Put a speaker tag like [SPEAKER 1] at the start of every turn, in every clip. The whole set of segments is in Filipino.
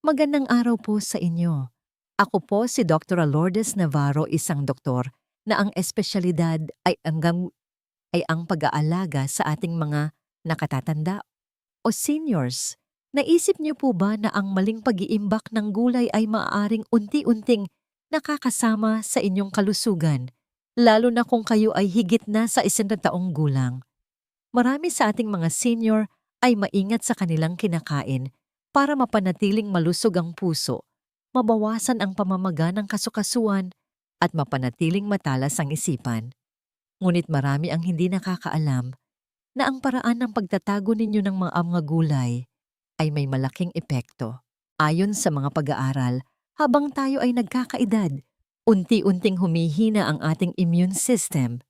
[SPEAKER 1] Magandang araw po sa inyo. Ako po si Dr. Lourdes Navarro, isang doktor na ang espesyalidad ay ang pag-aalaga sa ating mga nakatatanda o seniors. Naisip niyo po ba na ang maling pag-iimbak ng gulay ay maaaring unti-unting nakakasama sa inyong kalusugan, lalo na kung kayo ay higit na sa 100 taong gulang? Marami sa ating mga senior ay maingat sa kanilang kinakain para mapanatiling malusog ang puso, mabawasan ang pamamaga ng kasukasuan, at mapanatiling matalas ang isipan. Ngunit marami ang hindi nakakaalam na ang paraan ng pagtatago ninyo ng mga gulay ay may malaking epekto. Ayon sa mga pag-aaral, habang tayo ay nagkakaedad, unti-unting humihina ang ating immune system.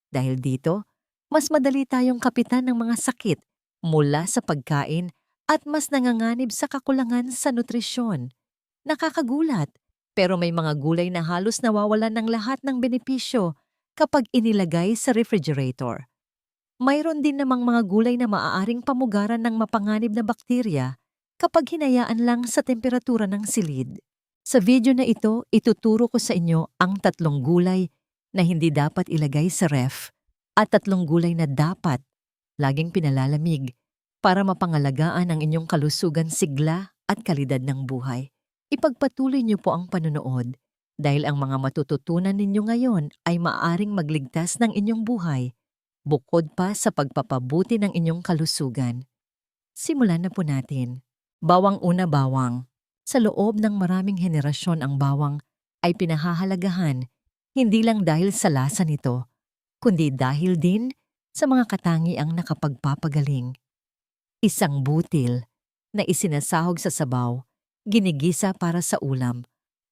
[SPEAKER 1] Dahil dito, mas madali tayong kapitan ng mga sakit mula sa pagkain at mas nanganganib sa kakulangan sa nutrisyon. Nakakagulat, pero may mga gulay na halos nawawalan ng lahat ng benepisyo kapag inilagay sa refrigerator. Mayroon din namang mga gulay na maaaring pamugaran ng mapanganib na bakterya kapag hinayaan lang sa temperatura ng silid. Sa video na ito, ituturo ko sa inyo ang 3 gulay na hindi dapat ilagay sa ref at 3 gulay na dapat laging pinalalamig para mapangalagaan ang inyong kalusugan, sigla at kalidad ng buhay. Ipagpatuloy niyo po ang panonood dahil ang mga matututunan ninyo ngayon ay maaaring magligtas ng inyong buhay bukod pa sa pagpapabuti ng inyong kalusugan. Simulan na po natin. Bawang una, bawang. Sa loob ng maraming henerasyon ang bawang ay pinahahalagahan hindi lang dahil sa lasa nito, kundi dahil din sa mga katangiang nakapagpapagaling. Isang butil na isinasahog sa sabaw, ginigisa para sa ulam,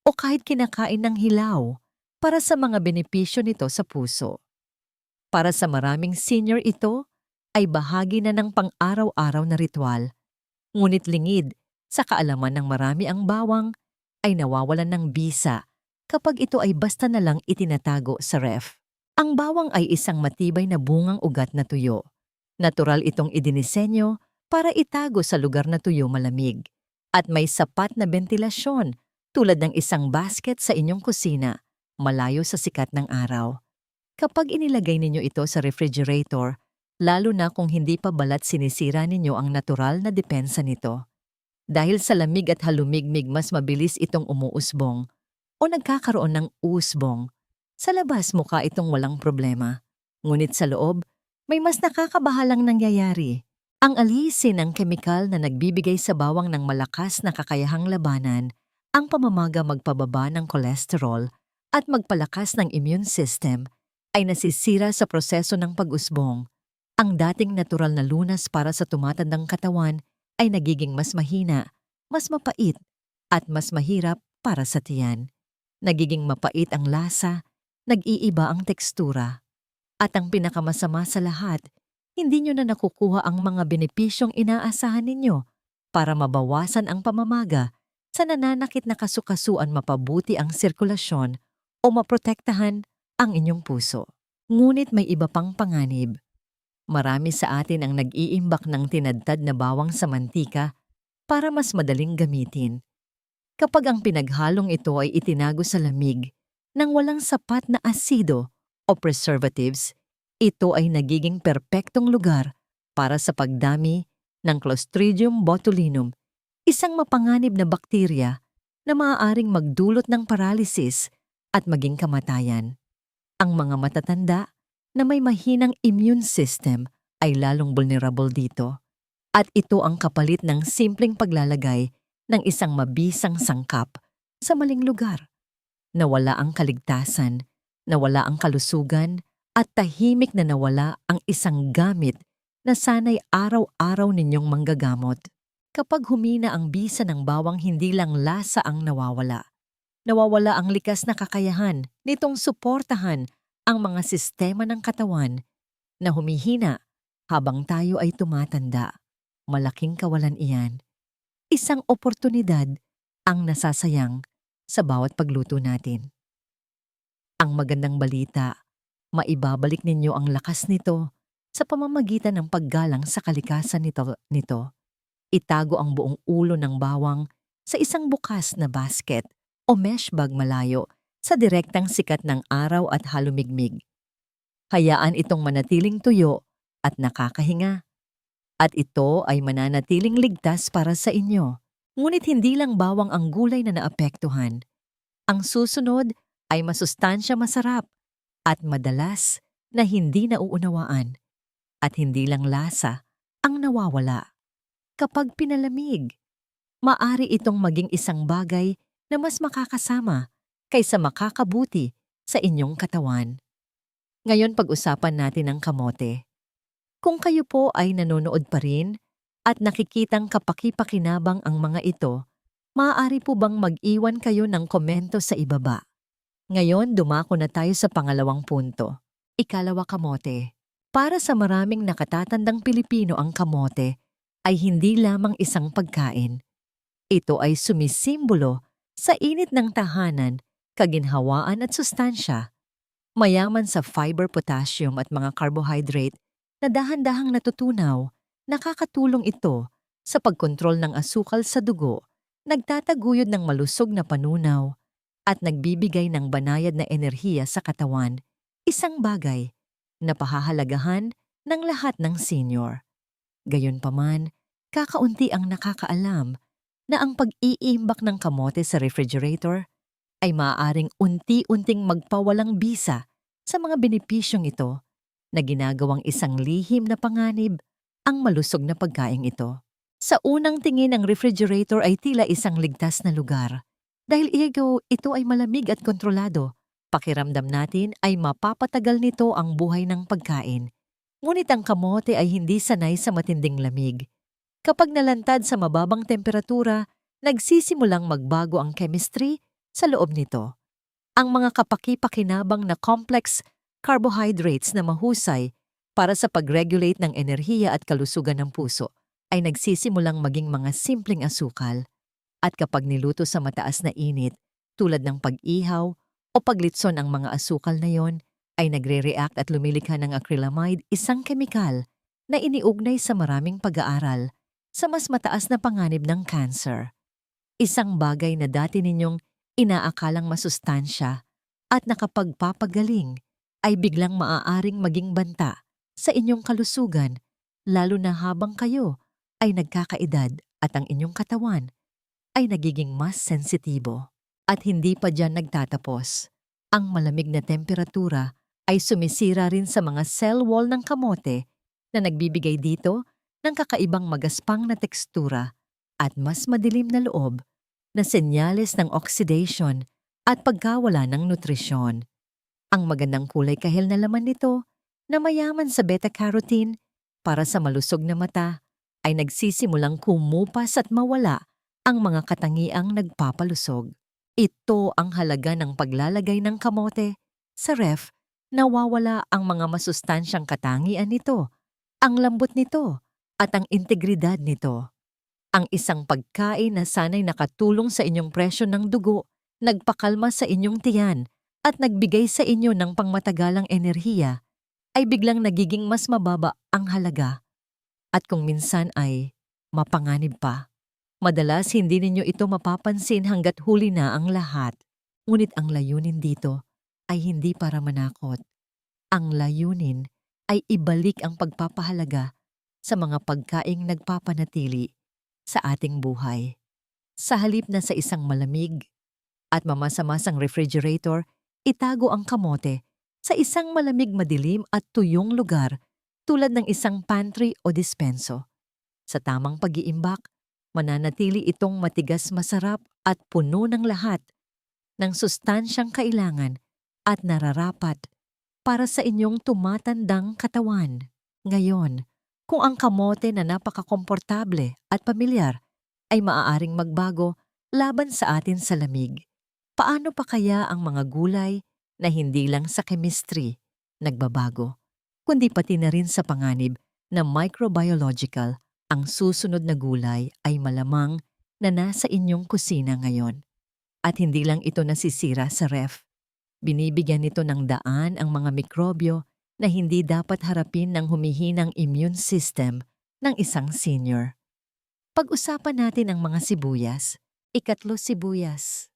[SPEAKER 1] o kahit kinakain ng hilaw para sa mga benepisyo nito sa puso. Para sa maraming senior ito ay bahagi na ng pang-araw-araw na ritual. Ngunit lingid sa kaalaman ng marami ang bawang ay nawawalan ng bisa kapag ito ay basta na lang itinatago sa ref. Ang bawang ay isang matibay na bungang ugat na tuyo. Natural itong idinisenyo para itago sa lugar na tuyo malamig at may sapat na bentilasyon tulad ng isang basket sa inyong kusina, malayo sa sikat ng araw. Kapag inilagay ninyo ito sa refrigerator, lalo na kung hindi pa balat, sinisira ninyo ang natural na depensa nito. Dahil sa lamig at halumigmig, mas mabilis itong umuusbong o nagkakaroon ng usbong. Sa labas, mukha itong walang problema. Ngunit sa loob, may mas nakakabahalang nangyayari. Ang alisin ng kemikal na nagbibigay sa bawang ng malakas na kakayahang labanan ang pamamaga, magpababa ng cholesterol at magpalakas ng immune system ay nasisira sa proseso ng pag-usbong. Ang dating natural na lunas para sa tumatandang katawan ay nagiging mas mahina, mas mapait, at mas mahirap para sa tiyan. Nagiging mapait ang lasa, nag-iiba ang tekstura. At ang pinakamasama sa lahat, hindi nyo na nakukuha ang mga benepisyong inaasahan ninyo para mabawasan ang pamamaga sa nananakit na kasukasuan, mapabuti ang sirkulasyon o maprotektahan ang inyong puso. Ngunit may iba pang panganib. Marami sa atin ang nag-iimbak ng tinadtad na bawang sa mantika para mas madaling gamitin. Kapag ang pinaghalong ito ay itinago sa lamig nang walang sapat na asido o preservatives, ito ay nagiging perpektong lugar para sa pagdami ng Clostridium botulinum, isang mapanganib na bakterya na maaaring magdulot ng paralysis at maging kamatayan. Ang mga matatanda na may mahinang immune system ay lalong vulnerable dito. At ito ang kapalit ng simpleng paglalagay ng isang mabisang sangkap sa maling lugar. Nawala ang kaligtasan, nawala ang kalusugan, at tahimik na nawala ang isang gamit na sana'y araw-araw ninyong manggagamot. Kapag humina ang bisa ng bawang, hindi lang lasa ang nawawala. Nawawala ang likas na kakayahan nitong suportahan ang mga sistema ng katawan na humihina habang tayo ay tumatanda. Malaking kawalan iyan. Isang oportunidad ang nasasayang sa bawat pagluto natin. Ang magandang balita, maibabalik ninyo ang lakas nito sa pamamagitan ng paggalang sa kalikasan nito. Itago ang buong ulo ng bawang sa isang bukas na basket o mesh bag malayo sa direktang sikat ng araw at halumigmig. Hayaan itong manatiling tuyo at nakakahinga. At ito ay mananatiling ligtas para sa inyo. Ngunit hindi lang bawang ang gulay na naapektuhan. Ang susunod ay masustansya masarap at madalas na hindi nauunawaan. At hindi lang lasa ang nawawala. Kapag pinalamig, maari itong maging isang bagay na mas makakasama kaysa makakabuti sa inyong katawan. Ngayon pag-usapan natin ang kamote. Kung kayo po ay nanonood pa rin at nakikitang kapaki-pakinabang ang mga ito, maaari po bang mag-iwan kayo ng komento sa ibaba? Ngayon dumako na tayo sa pangalawang punto. Ikalawa, kamote. Para sa maraming nakatatandang Pilipino ang kamote ay hindi lamang isang pagkain. Ito ay sumisimbolo sa init ng tahanan, kaginhawaan at sustansya. Mayaman sa fiber, potassium at mga carbohydrate na dahan-dahang natutunaw, nakakatulong ito sa pagkontrol ng asukal sa dugo, nagtataguyod ng malusog na panunaw, at nagbibigay ng banayad na enerhiya sa katawan, isang bagay na pahahalagahan ng lahat ng senior. Gayunpaman, kakaunti ang nakakaalam na ang pag-iimbak ng kamote sa refrigerator ay maaaring unti-unting magpawalang bisa sa mga benepisyong ito na ginagawang isang lihim na panganib ang malusog na pagkaing ito. Sa unang tingin, ang refrigerator ay tila isang ligtas na lugar. Dahil ito ay malamig at kontrolado, pakiramdam natin ay mapapatagal nito ang buhay ng pagkain. Ngunit ang kamote ay hindi sanay sa matinding lamig. Kapag nalantad sa mababang temperatura, nagsisimulang magbago ang chemistry sa loob nito. Ang mga kapaki-pakinabang na complex carbohydrates na mahusay para sa pag-regulate ng enerhiya at kalusugan ng puso ay nagsisimulang maging mga simpleng asukal. At kapag niluto sa mataas na init, tulad ng pag-ihaw o paglitson ang mga asukal na yon, ay nagre-react at lumilikha ng acrylamide, isang kemikal na iniugnay sa maraming pag-aaral sa mas mataas na panganib ng cancer. Isang bagay na dati ninyong inaakalang masustansya at nakapagpapagaling ay biglang maaaring maging banta sa inyong kalusugan, lalo na habang kayo ay nagkakaedad at ang inyong katawan ay nagiging mas sensitibo. At hindi pa dyan nagtatapos. Ang malamig na temperatura ay sumisira rin sa mga cell wall ng kamote na nagbibigay dito ng kakaibang magaspang na tekstura at mas madilim na loob na senyales ng oxidation at pagkawala ng nutrisyon. Ang magandang kulay kahel na laman nito na mayaman sa beta-carotene para sa malusog na mata ay nagsisimulang kumupas at mawala ang mga katangiang nagpapalusog. Ito ang halaga ng paglalagay ng kamote sa ref, nawawala ang mga masustansyang katangian nito, ang lambot nito at ang integridad nito. Ang isang pagkain na sanay nakatulong sa inyong presyon ng dugo, nagpakalma sa inyong tiyan at nagbigay sa inyo ng pangmatagalang enerhiya, ay biglang nagiging mas mababa ang halaga. At kung minsan ay mapanganib pa. Madalas hindi ninyo ito mapapansin hanggat huli na ang lahat. Ngunit ang layunin dito ay hindi para manakot. Ang layunin ay ibalik ang pagpapahalaga sa mga pagkaing nagpapanatili sa ating buhay. Sa halip na sa isang malamig at mamasa-masang refrigerator, itago ang kamote sa isang malamig, madilim at tuyong lugar tulad ng isang pantry o dispenso. Sa tamang pag-iimbak, mananatili itong matigas, masarap at puno ng lahat ng sustansyang kailangan at nararapat para sa inyong tumatandang katawan. Ngayon, kung ang kamote na napakakomportable at pamilyar ay maaaring magbago laban sa atin sa lamig, paano pa kaya ang mga gulay na hindi lang sa chemistry nagbabago, kundi pati na rin sa panganib na microbiological? Ang susunod na gulay ay malamang na nasa inyong kusina ngayon. At hindi lang ito nasisira sa ref. Binibigyan nito ng daan ang mga mikrobyo na hindi dapat harapin ng humihinang immune system ng isang senior. Pag-usapan natin ang mga sibuyas. Ikatlo, sibuyas.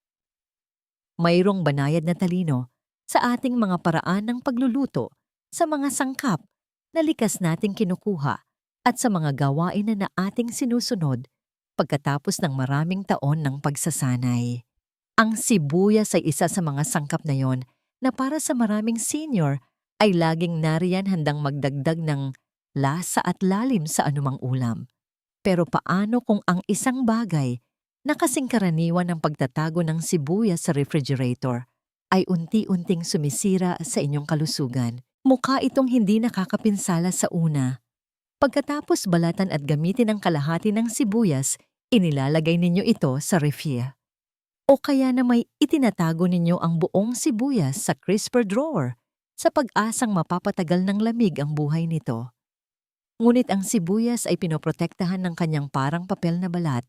[SPEAKER 1] Mayroong banayad na talino sa ating mga paraan ng pagluluto sa mga sangkap na likas nating kinukuha at sa mga gawain na ating sinusunod pagkatapos ng maraming taon ng pagsasanay. Ang sibuyas ay isa sa mga sangkap na yon na para sa maraming senior ay laging nariyan handang magdagdag ng lasa at lalim sa anumang ulam. Pero paano kung ang isang bagay na kasing karaniwan ng pagtatago ng sibuyas sa refrigerator ay unti-unting sumisira sa inyong kalusugan? Mukha itong hindi nakakapinsala sa una. Pagkatapos balatan at gamitin ang kalahati ng sibuyas, inilalagay ninyo ito sa refie. O kaya na may itinatago ninyo ang buong sibuyas sa crisper drawer sa pag-asang mapapatagal ng lamig ang buhay nito. Ngunit ang sibuyas ay pinoprotektahan ng kanyang parang papel na balat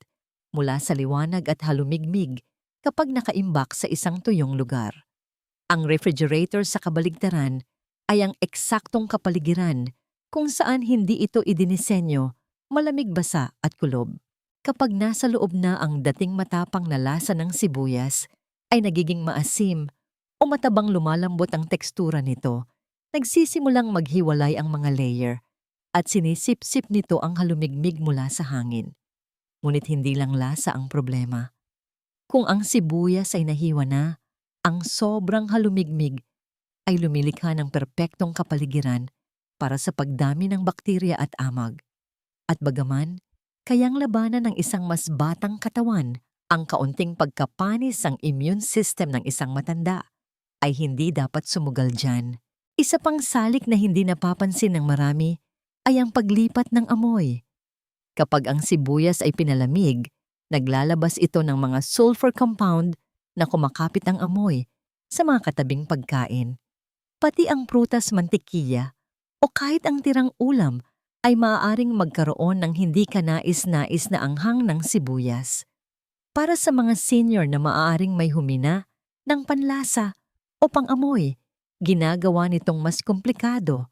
[SPEAKER 1] mula sa liwanag at halumigmig kapag nakaimbak sa isang tuyong lugar. Ang refrigerator sa kabaligtaran ay ang eksaktong kapaligiran kung saan hindi ito idinisenyo, malamig basa at kulob. Kapag nasa loob na ang dating matapang na lasa ng sibuyas, ay nagiging maasim o matabang lumalambot ang tekstura nito, nagsisimulang maghiwalay ang mga layer at sinisip-sip nito ang halumigmig mula sa hangin. Ngunit hindi lang lasa ang problema. Kung ang sibuyas ay nahiwa na, ang sobrang halumigmig ay lumilikha ng perpektong kapaligiran para sa pagdami ng bakterya at amag. At bagaman, kayang labanan ng isang mas batang katawan ang kaunting pagkapanis ng immune system ng isang matanda, ay hindi dapat sumugal dyan. Isa pang salik na hindi napapansin ng marami ay ang paglipat ng amoy. Kapag ang sibuyas ay pinalamig, naglalabas ito ng mga sulfur compound na kumakapit ang amoy sa mga katabing pagkain. Pati ang prutas, mantikilya o kahit ang tirang ulam ay maaaring magkaroon ng hindi kanais-nais na anghang ng sibuyas. Para sa mga senior na maaaring may humina ng panlasa o pangamoy, ginagawa nitong mas komplikado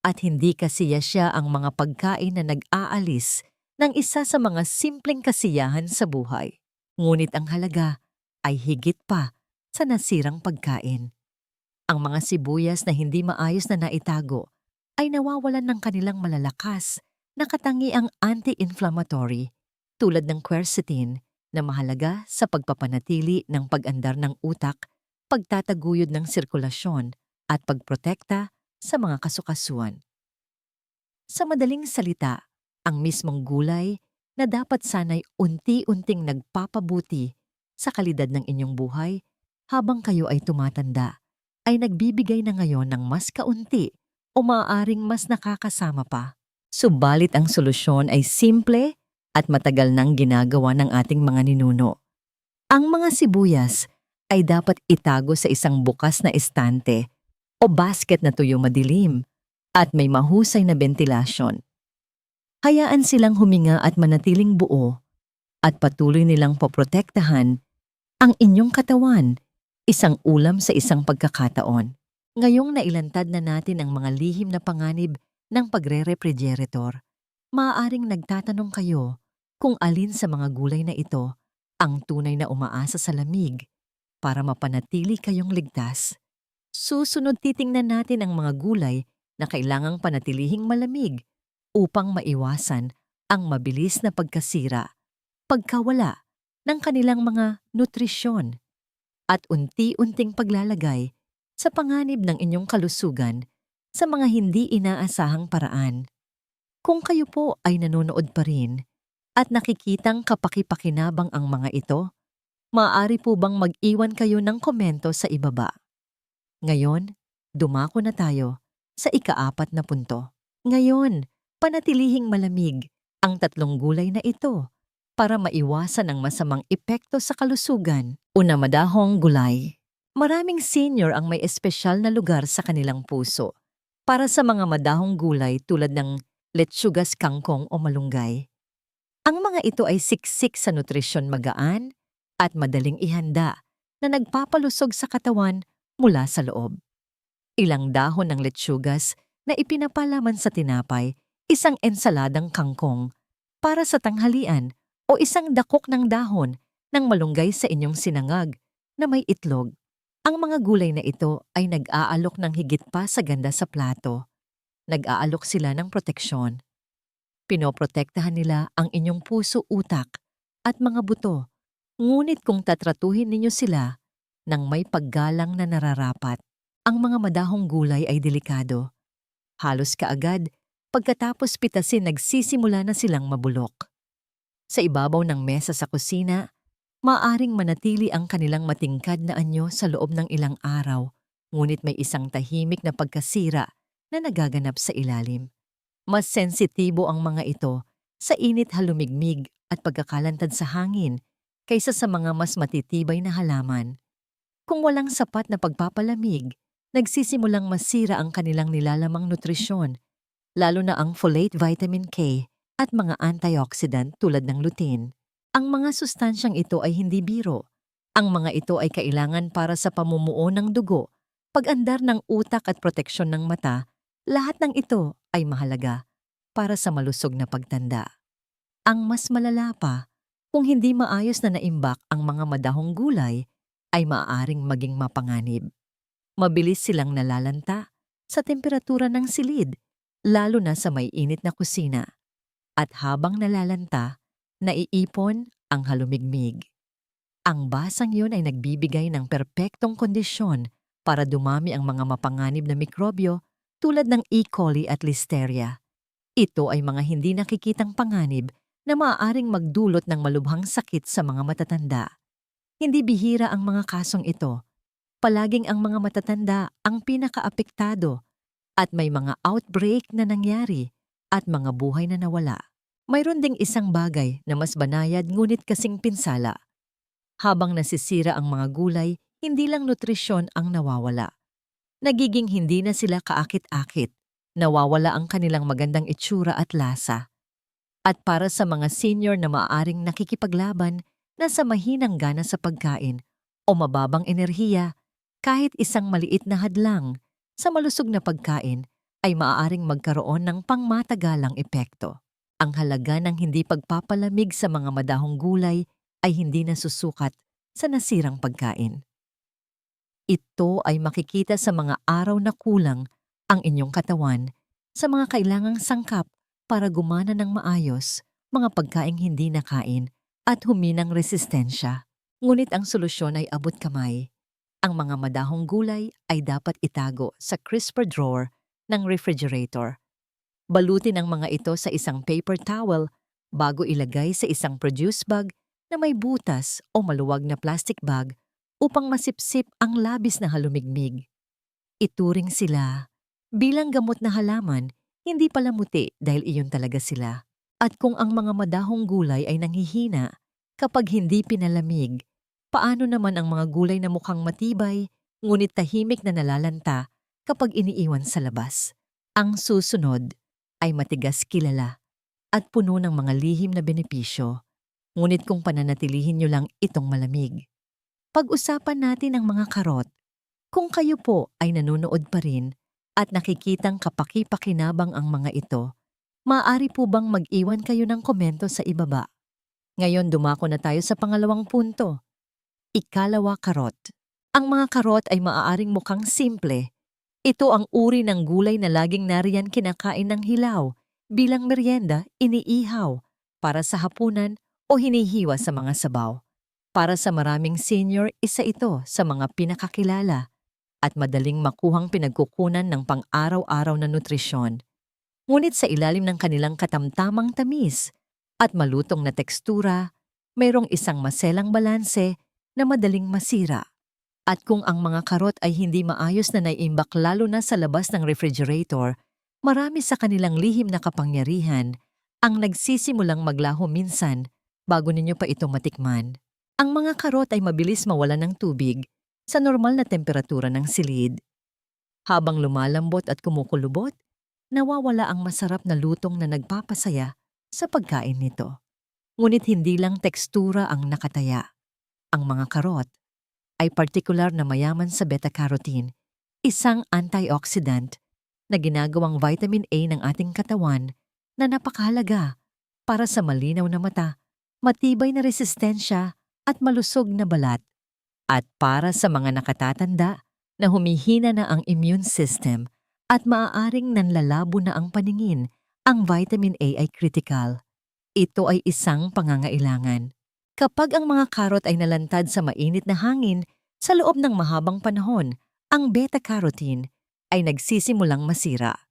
[SPEAKER 1] at hindi kasiya siya ang mga pagkain na nag-aalis ng isa sa mga simpleng kasiyahan sa buhay. Ngunit ang halaga ay higit pa sa nasirang pagkain. Ang mga sibuyas na hindi maayos na naitago ay nawawalan ng kanilang malalakas na katangiang anti-inflammatory tulad ng quercetin na mahalaga sa pagpapanatili ng pag-andar ng utak, pagtataguyod ng sirkulasyon at pagprotekta sa mga kasukasuan. Sa madaling salita, ang mismong gulay na dapat sanay unti-unting nagpapabuti sa kalidad ng inyong buhay habang kayo ay tumatanda, ay nagbibigay na ngayon ng mas kaunti o maaaring mas nakakasama pa. Subalit ang solusyon ay simple at matagal nang ginagawa ng ating mga ninuno. Ang mga sibuyas ay dapat itago sa isang bukas na estante o basket na tuyo madilim at may mahusay na bentilasyon. Hayaan silang huminga at manatiling buo at patuloy nilang poprotektahan ang inyong katawan, isang ulam sa isang pagkakataon. Ngayong nailantad na natin ang mga lihim na panganib ng pagre-refrigerator, maaaring nagtatanong kayo kung alin sa mga gulay na ito ang tunay na umaasa sa lamig para mapanatili kayong ligtas. Susunod titingnan natin ang mga gulay na kailangang panatilihing malamig upang maiwasan ang mabilis na pagkasira, pagkawala ng kanilang mga nutrisyon at unti-unting paglalagay sa panganib ng inyong kalusugan sa mga hindi inaasahang paraan. Kung kayo po ay nanonood pa rin at nakikitang kapaki-pakinabang ang mga ito, maaari po bang mag-iwan kayo ng komento sa ibaba? Ngayon, dumako na tayo sa ika-4 na punto. Ngayon, panatilihing malamig ang 3 gulay na ito para maiwasan ang masamang epekto sa kalusugan. Una, madahong gulay. Maraming senior ang may espesyal na lugar sa kanilang puso para sa mga madahong gulay tulad ng letsugas, kangkong o malunggay. Ang mga ito ay siksik sa nutrisyon, magaan at madaling ihanda na nagpapalusog sa katawan mula sa loob. Ilang dahon ng letsugas na ipinapalaman sa tinapay, isang ensaladang kangkong para sa tanghalian o isang dakok ng dahon ng malunggay sa inyong sinangag na may itlog. Ang mga gulay na ito ay nag-aalok ng higit pa sa ganda sa plato. Nag-aalok sila ng proteksyon. Pinoprotektahan nila ang inyong puso, utak at mga buto. Ngunit kung tatratuhin ninyo sila ng may paggalang na nararapat, ang mga madahong gulay ay delikado. Halos kaagad, pagkatapos pitasin nagsisimula na silang mabulok. Sa ibabaw ng mesa sa kusina, maaring manatili ang kanilang matingkad na anyo sa loob ng ilang araw, ngunit may isang tahimik na pagkasira na nagaganap sa ilalim. Mas sensitibo ang mga ito sa init, halumigmig at pagkakalantad sa hangin kaysa sa mga mas matitibay na halaman. Kung walang sapat na pagpapalamig, nagsisimulang masira ang kanilang nilalamang nutrisyon, lalo na ang folate, vitamin K at mga antioxidant tulad ng lutein. Ang mga sustansyang ito ay hindi biro. Ang mga ito ay kailangan para sa pamumuo ng dugo, pag-andar ng utak at proteksyon ng mata. Lahat ng ito ay mahalaga para sa malusog na pagtanda. Ang mas malala pa, kung hindi maayos na naimbak ang mga madahong gulay, ay maaaring maging mapanganib. Mabilis silang nalalanta sa temperatura ng silid, lalo na sa may init na kusina. At habang nalalanta, naiipon ang halumigmig. Ang basang yun ay nagbibigay ng perpektong kondisyon para dumami ang mga mapanganib na mikrobyo tulad ng E. coli at Listeria. Ito ay mga hindi nakikitang panganib na maaaring magdulot ng malubhang sakit sa mga matatanda. Hindi bihira ang mga kasong ito. Palaging ang mga matatanda ang pinakaapektado at may mga outbreak na nangyari at mga buhay na nawala. Mayroon ding isang bagay na mas banayad ngunit kasing pinsala. Habang nasisira ang mga gulay, hindi lang nutrisyon ang nawawala. Nagiging hindi na sila kaakit-akit, nawawala ang kanilang magandang itsura at lasa. At para sa mga senior na maaaring nakikipaglaban na sa mahinang gana sa pagkain o mababang enerhiya, kahit isang maliit na hadlang sa malusog na pagkain ay maaaring magkaroon ng pangmatagalang epekto. Ang halaga ng hindi pagpapalamig sa mga madahong gulay ay hindi nasusukat sa nasirang pagkain. Ito ay makikita sa mga araw na kulang ang inyong katawan sa mga kailangang sangkap para gumana ng maayos, mga pagkaing hindi nakain at huminang resistensya. Ngunit ang solusyon ay abot kamay. Ang mga madahong gulay ay dapat itago sa crisper drawer ng refrigerator. Balutin ang mga ito sa isang paper towel bago ilagay sa isang produce bag na may butas o maluwag na plastic bag upang masipsip ang labis na halumigmig. Ituring sila bilang gamot na halaman, hindi palamuti dahil iyon talaga sila. At kung ang mga madahong gulay ay nanghihina kapag hindi pinalamig, paano naman ang mga gulay na mukhang matibay ngunit tahimik na nalalanta kapag iniiwan sa labas? Ang susunod ay matigas kilala at puno ng mga lihim na benepisyo, ngunit kung pananatilihin nyo lang itong malamig. Pag-usapan natin ang mga karot. Kung kayo po ay nanonood pa rin at nakikitang kapaki-pakinabang ang mga ito, maaari po bang mag-iwan kayo ng komento sa ibaba? Ngayon dumako na tayo sa pangalawang punto. Ikalawa, karot. Ang mga karot ay maaaring mukhang simple. Ito ang uri ng gulay na laging nariyan kinakain ng hilaw, bilang merienda, iniihaw, para sa hapunan o hinihiwa sa mga sabaw. Para sa maraming senior, isa ito sa mga pinakakilala at madaling makuhang pinagkukunan ng pang-araw-araw na nutrisyon. Ngunit sa ilalim ng kanilang katamtamang tamis at malutong na tekstura, mayroong isang maselang balanse na madaling masira. At kung ang mga karot ay hindi maayos na naiimbak lalo na sa labas ng refrigerator, marami sa kanilang lihim na kapangyarihan ang nagsisimulang maglaho minsan bago ninyo pa ito matikman. Ang mga karot ay mabilis mawalan ng tubig sa normal na temperatura ng silid. Habang lumalambot at kumukulubot, nawawala ang masarap na lutong na nagpapasaya sa pagkain nito. Ngunit hindi lang tekstura ang nakataya. Ang mga karot ay partikular na mayaman sa beta-carotene, isang antioxidant na ginagawang vitamin A ng ating katawan na napakahalaga para sa malinaw na mata, matibay na resistensya at malusog na balat. At para sa mga nakatatanda na humihina na ang immune system at maaaring nanlalabo na ang paningin, ang vitamin A ay critical. Ito ay isang pangangailangan. Kapag ang mga karot ay nalantad sa mainit na hangin sa loob ng mahabang panahon, ang beta-carotene ay nagsisimulang masira.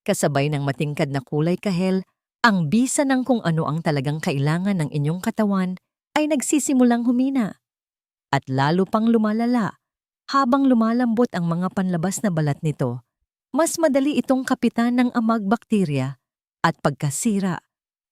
[SPEAKER 1] Kasabay ng matingkad na kulay kahel, ang bisa ng kung ano ang talagang kailangan ng inyong katawan ay nagsisimulang humina. At lalo pang lumalala, habang lumalambot ang mga panlabas na balat nito, mas madali itong kapitan ng amag bakterya at pagkasira,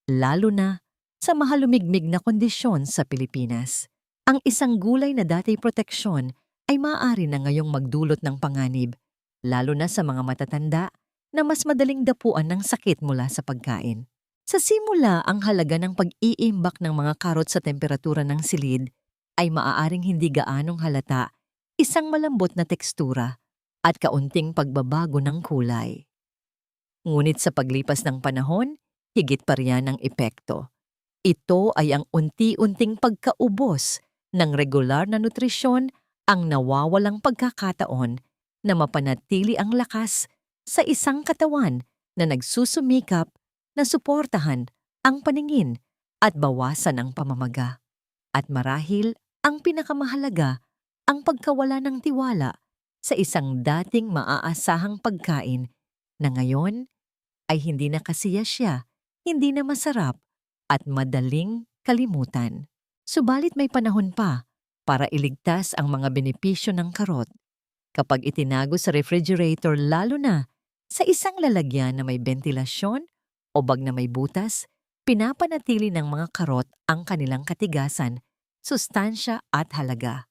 [SPEAKER 1] lalo na sa mahalumigmig na kondisyon sa Pilipinas. Ang isang gulay na dati proteksyon ay maaari na ngayong magdulot ng panganib, lalo na sa mga matatanda na mas madaling dapuan ng sakit mula sa pagkain. Sa simula, ang halaga ng pag-iimbak ng mga karot sa temperatura ng silid ay maaaring hindi gaanong halata, isang malambot na tekstura at kaunting pagbabago ng kulay. Ngunit sa paglipas ng panahon, higit pa riyan ang epekto. Ito ay ang unti-unting pagkaubos ng regular na nutrisyon, ang nawawalang pagkakataon na mapanatili ang lakas sa isang katawan na nagsusumikap na suportahan ang paningin at bawasan ang pamamaga. At marahil, ang pinakamahalaga, ang pagkawala ng tiwala sa isang dating maaasahang pagkain na ngayon ay hindi na kasiya siya, hindi na masarap at madaling kalimutan. Subalit may panahon pa para iligtas ang mga benepisyo ng karot. Kapag itinago sa refrigerator, lalo na sa isang lalagyan na may ventilasyon o bag na may butas, pinapanatili ng mga karot ang kanilang katigasan, sustansya at halaga.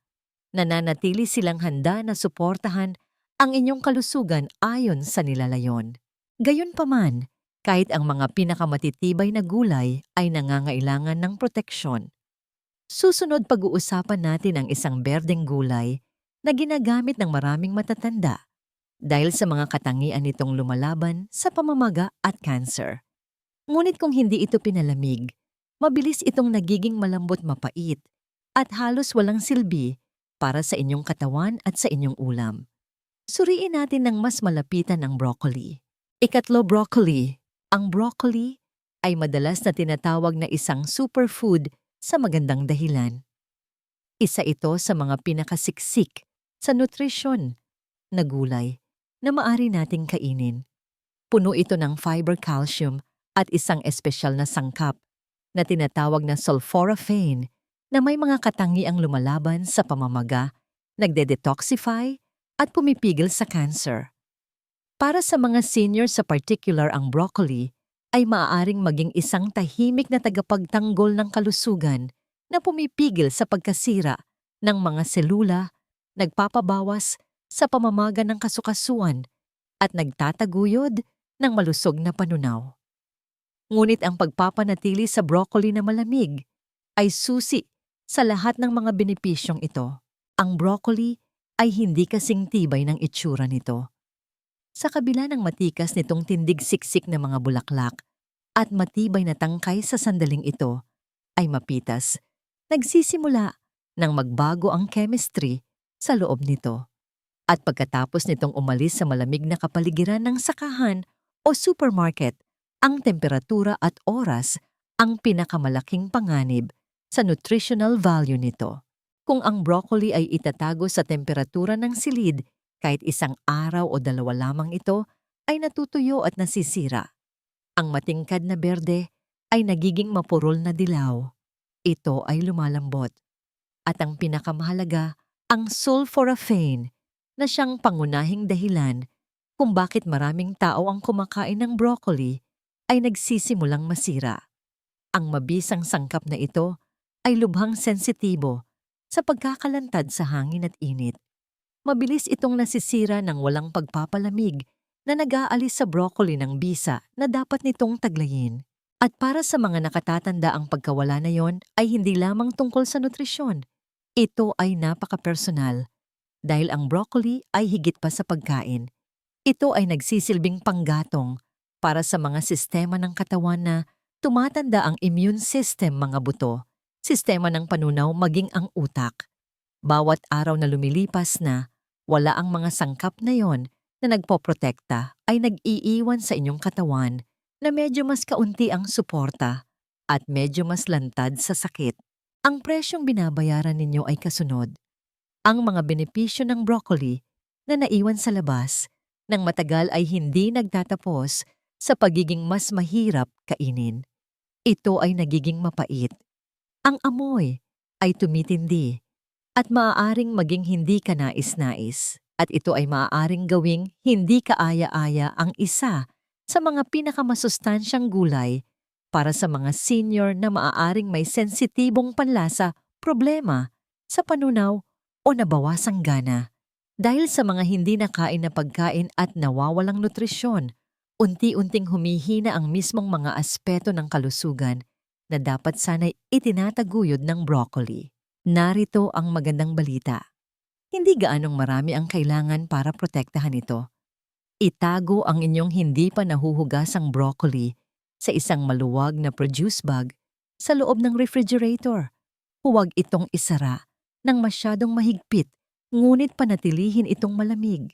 [SPEAKER 1] Nananatili silang handa na suportahan ang inyong kalusugan ayon sa nilalayon. Gayunpaman, kahit ang mga pinakamatitibay na gulay ay nangangailangan ng proteksyon. Susunod, pag-uusapan natin ang isang berdeng gulay na ginagamit ng maraming matatanda dahil sa mga katangian nitong lumalaban sa pamamaga at cancer. Ngunit kung hindi ito pinalamig, mabilis itong nagiging malambot, mapait at halos walang silbi para sa inyong katawan at sa inyong ulam. Suriin natin ng mas malapitan ang broccoli. Ikatlo, broccoli. Ang broccoli ay madalas na tinatawag na isang superfood sa magandang dahilan. Isa ito sa mga pinakasiksik sa nutrisyon na gulay na maari nating kainin. Puno ito ng fiber, calcium at isang espesyal na sangkap na tinatawag na sulforaphane na may mga katangiang lumalaban sa pamamaga, nagde-detoxify at pumipigil sa cancer. Para sa mga senior sa particular, ang broccoli ay maaaring maging isang tahimik na tagapagtanggol ng kalusugan na pumipigil sa pagkasira ng mga selula, nagpapabawas sa pamamaga ng kasukasuan at nagtataguyod ng malusog na panunaw. Ngunit ang pagpapanatili sa broccoli na malamig ay susi sa lahat ng mga benepisyong ito. Ang broccoli ay hindi kasing tibay ng itsura nito. Sa kabila ng matikas nitong tindig siksik na mga bulaklak at matibay na tangkay sa sandaling ito, ay mapitas, nagsisimula nang magbago ang chemistry sa loob nito. At pagkatapos nitong umalis sa malamig na kapaligiran ng sakahan o supermarket, ang temperatura at oras ang pinakamalaking panganib sa nutritional value nito. Kung ang broccoli ay itatago sa temperatura ng silid, kahit isang araw o dalawa lamang, ito ay natutuyo at nasisira. Ang matingkad na berde ay nagiging mapurol na dilaw. Ito ay lumalambot. At ang pinakamahalaga, ang sulforaphane na siyang pangunahing dahilan kung bakit maraming tao ang kumakain ng broccoli ay nagsisimulang masira. Ang mabisang sangkap na ito ay lubhang sensitibo sa pagkakalantad sa hangin at init. Mabilis itong nasisira ng walang pagpapalamig na nag-aalis sa broccoli ng bisa na dapat nitong taglayin. At para sa mga nakatatanda, ang pagkawala na yon ay hindi lamang tungkol sa nutrisyon. Ito ay napaka-personal dahil ang broccoli ay higit pa sa pagkain. Ito ay nagsisilbing panggatong para sa mga sistema ng katawan na tumatanda, ang immune system, mga buto, sistema ng panunaw maging ang utak. Bawat araw na lumilipas na, wala ang mga sangkap na yon na nagpoprotekta ay nag-iiwan sa inyong katawan na medyo mas kaunti ang suporta at medyo mas lantad sa sakit. Ang presyong binabayaran ninyo ay kasunod. Ang mga benepisyo ng broccoli na naiwan sa labas ng matagal ay hindi nagtatapos sa pagiging mas mahirap kainin. Ito ay nagiging mapait. Ang amoy ay tumitindi at maaaring maging hindi ka nais-nais. At ito ay maaaring gawing hindi kaaya-aya ang isa sa mga pinakamasustansyang gulay para sa mga senior na maaaring may sensitibong panlasa, problema sa panunaw o nabawasang gana. Dahil sa mga hindi nakain na pagkain at nawawalang nutrisyon, unti-unting humihina ang mismong mga aspeto ng kalusugan na dapat sana'y itinataguyod ng broccoli. Narito ang magandang balita. Hindi gaanong marami ang kailangan para protektahan ito. Itago ang inyong hindi pa nahuhugasang broccoli sa isang maluwag na produce bag sa loob ng refrigerator. Huwag itong isara ng masyadong mahigpit, ngunit panatilihin itong malamig.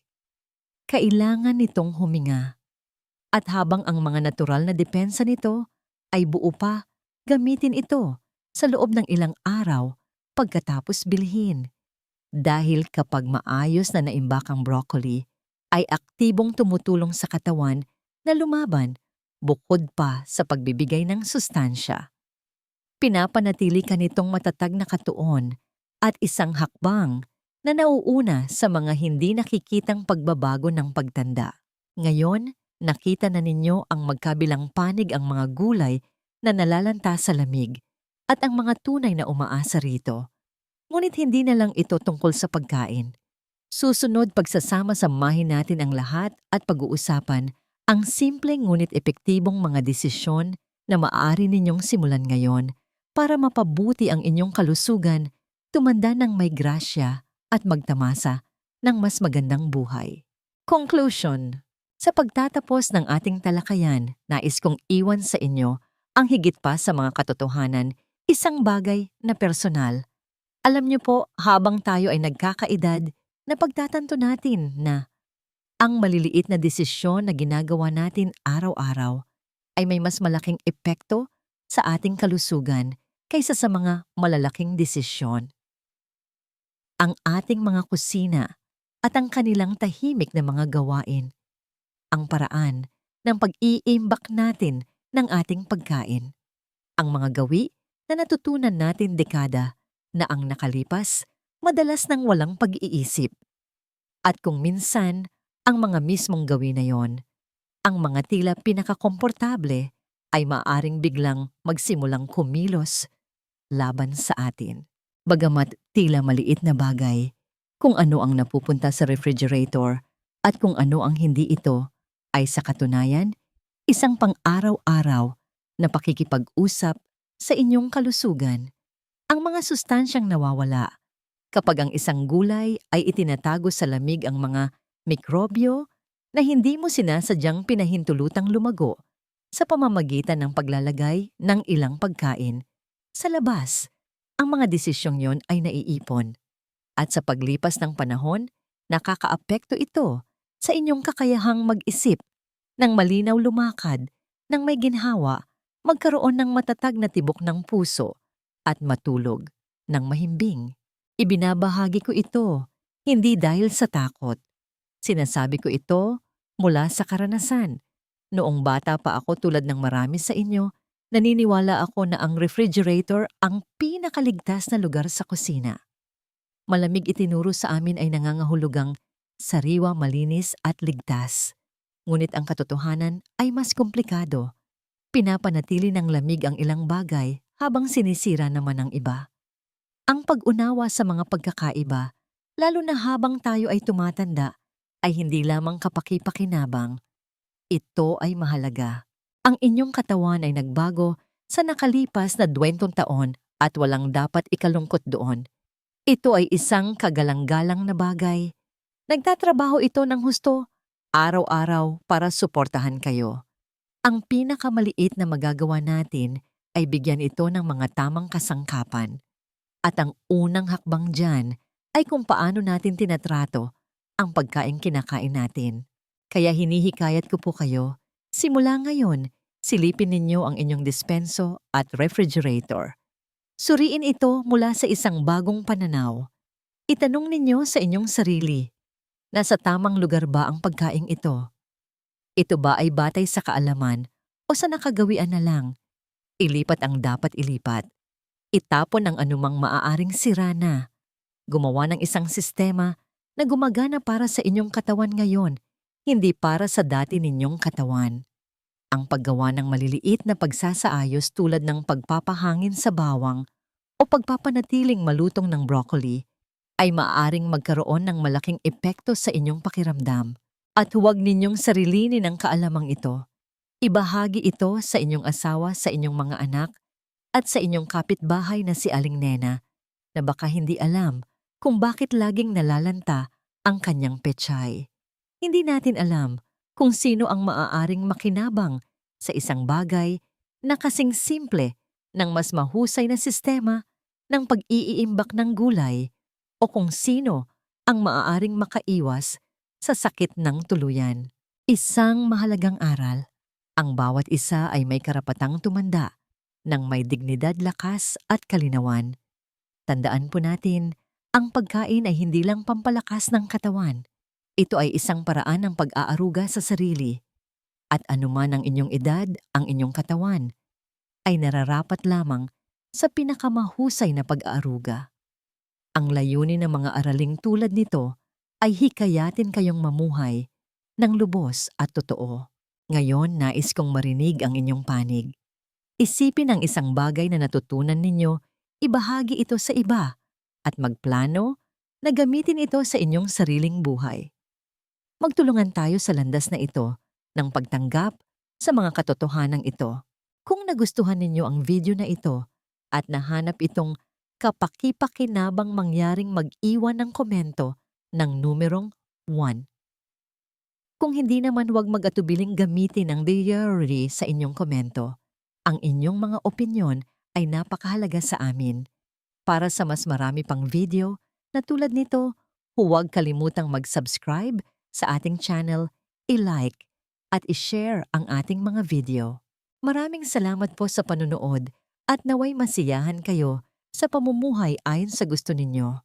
[SPEAKER 1] Kailangan nitong huminga. At habang ang mga natural na depensa nito ay buo pa, gamitin ito sa loob ng ilang araw pagkatapos bilhin. Dahil kapag maayos na naimbak ang broccoli, ay aktibong tumutulong sa katawan na lumaban bukod pa sa pagbibigay ng sustansya. Pinapanatili ka nitong matatag na katuon at isang hakbang na nauuna sa mga hindi nakikitang pagbabago ng pagtanda. Ngayon, nakita na ninyo ang magkabilang panig ang mga gulay na nalalanta sa lamig at ang mga tunay na umaasa rito. Ngunit hindi na lang ito tungkol sa pagkain. Susunod pagsasama-samahin natin ang lahat at pag-uusapan ang simple ngunit epektibong mga desisyon na maaari ninyong simulan ngayon para mapabuti ang inyong kalusugan, tumanda ng may grasya at magtamasa ng mas magandang buhay. Conclusion. Sa pagtatapos ng ating talakayan, nais kong iwan sa inyo ang higit pa sa mga katotohanan, isang bagay na personal. Alam niyo po, habang tayo ay nagkakaedad, napagtatanto natin na ang maliliit na desisyon na ginagawa natin araw-araw ay may mas malaking epekto sa ating kalusugan kaysa sa mga malalaking desisyon. Ang ating mga kusina at ang kanilang tahimik na mga gawain, ang paraan ng pag-iimbak natin ng ating pagkain, ang mga gawi na natutunan natin dekada na ang nakalipas, madalas nang walang pag-iisip. At kung minsan, ang mga mismong gawin na yon, ang mga tila pinakakomportable ay maaring biglang magsimulang kumilos laban sa atin. Bagamat tila maliit na bagay, kung ano ang napupunta sa refrigerator at kung ano ang hindi ito, ay sa katunayan, isang pang-araw-araw na pakikipag-usap sa inyong kalusugan. Ang mga sustansyang nawawala kapag ang isang gulay ay itinatago sa lamig ang mga mikrobyo na hindi mo sinasadyang pinahintulutang lumago sa pamamagitan ng paglalagay ng ilang pagkain. Sa labas, ang mga desisyong yon ay naiipon. At sa paglipas ng panahon, nakakaapekto ito sa inyong kakayahang mag-isip, ng malinaw lumakad, ng may ginhawa, magkaroon ng matatag na tibok ng puso, at matulog ng mahimbing. Ibinabahagi ko ito, hindi dahil sa takot. Sinasabi ko ito mula sa karanasan. Noong bata pa ako tulad ng marami sa inyo, naniniwala ako na ang refrigerator ang pinakaligtas na lugar sa kusina. Malamig itinuro sa amin ay nangangahulugang sariwa, malinis at ligtas. Ngunit ang katotohanan ay mas komplikado. Pinapanatili ng lamig ang ilang bagay habang sinisira naman ang iba. Ang pag-unawa sa mga pagkakaiba, lalo na habang tayo ay tumatanda, ay hindi lamang kapaki-pakinabang. Ito ay mahalaga. Ang inyong katawan ay nagbago sa nakalipas na 20 taon at walang dapat ikalungkot doon. Ito ay isang kagalang-galang na bagay. Nagtatrabaho ito ng husto, araw-araw para suportahan kayo. Ang pinakamaliit na magagawa natin ay bigyan ito ng mga tamang kasangkapan. At ang unang hakbang dyan ay kung paano natin tinatrato ang pagkaing kinakain natin. Kaya hinihikayat ko po kayo, simula ngayon, silipin ninyo ang inyong dispenso at refrigerator. Suriin ito mula sa isang bagong pananaw. Itanong ninyo sa inyong sarili, nasa tamang lugar ba ang pagkaing ito? Ito ba ay batay sa kaalaman o sa nakagawian na lang? Ilipat ang dapat ilipat. Itapon ang anumang maaaring sira na. Gumawa ng isang sistema na gumagana para sa inyong katawan ngayon, hindi para sa dati ninyong katawan. Ang paggawa ng maliliit na pagsasaayos tulad ng pagpapahangin sa bawang o pagpapanatiling malutong ng broccoli ay maaaring magkaroon ng malaking epekto sa inyong pakiramdam. At huwag ninyong sarilinin ang kaalamang ito. Ibahagi ito sa inyong asawa, sa inyong mga anak, at sa inyong kapitbahay na si Aling Nena na baka hindi alam kung bakit laging nalalanta ang kanyang pechay. Hindi natin alam kung sino ang maaaring makinabang sa isang bagay na kasing simple ng mas mahusay na sistema ng pag-iimbak ng gulay o kung sino ang maaaring makaiwas sa sakit ng tuluyan. Isang mahalagang aral, ang bawat isa ay may karapatang tumanda ng may dignidad, lakas at kalinawan. Tandaan po natin, ang pagkain ay hindi lang pampalakas ng katawan. Ito ay isang paraan ng pag-aaruga sa sarili. At anuman ang inyong edad, ang inyong katawan, ay nararapat lamang sa pinakamahusay na pag-aaruga. Ang layunin ng mga araling tulad nito ay hikayatin kayong mamuhay ng lubos at totoo. Ngayon, nais kong marinig ang inyong panig. Isipin ang isang bagay na natutunan ninyo, ibahagi ito sa iba, at magplano na gamitin ito sa inyong sariling buhay. Magtulungan tayo sa landas na ito ng pagtanggap sa mga katotohanan ito. Kung nagustuhan ninyo ang video na ito at nahanap itong kapaki-pakinabang mangyaring mag-iwan ng komento ng numerong 1. Kung hindi naman, huwag mag-atubiling gamitin ang diary sa inyong komento. Ang inyong mga opinyon ay napakahalaga sa amin. Para sa mas marami pang video na tulad nito, huwag kalimutang mag-subscribe sa ating channel, i-like at i-share ang ating mga video. Maraming salamat po sa panunood at naway masiyahan kayo sa pamumuhay ayon sa gusto ninyo.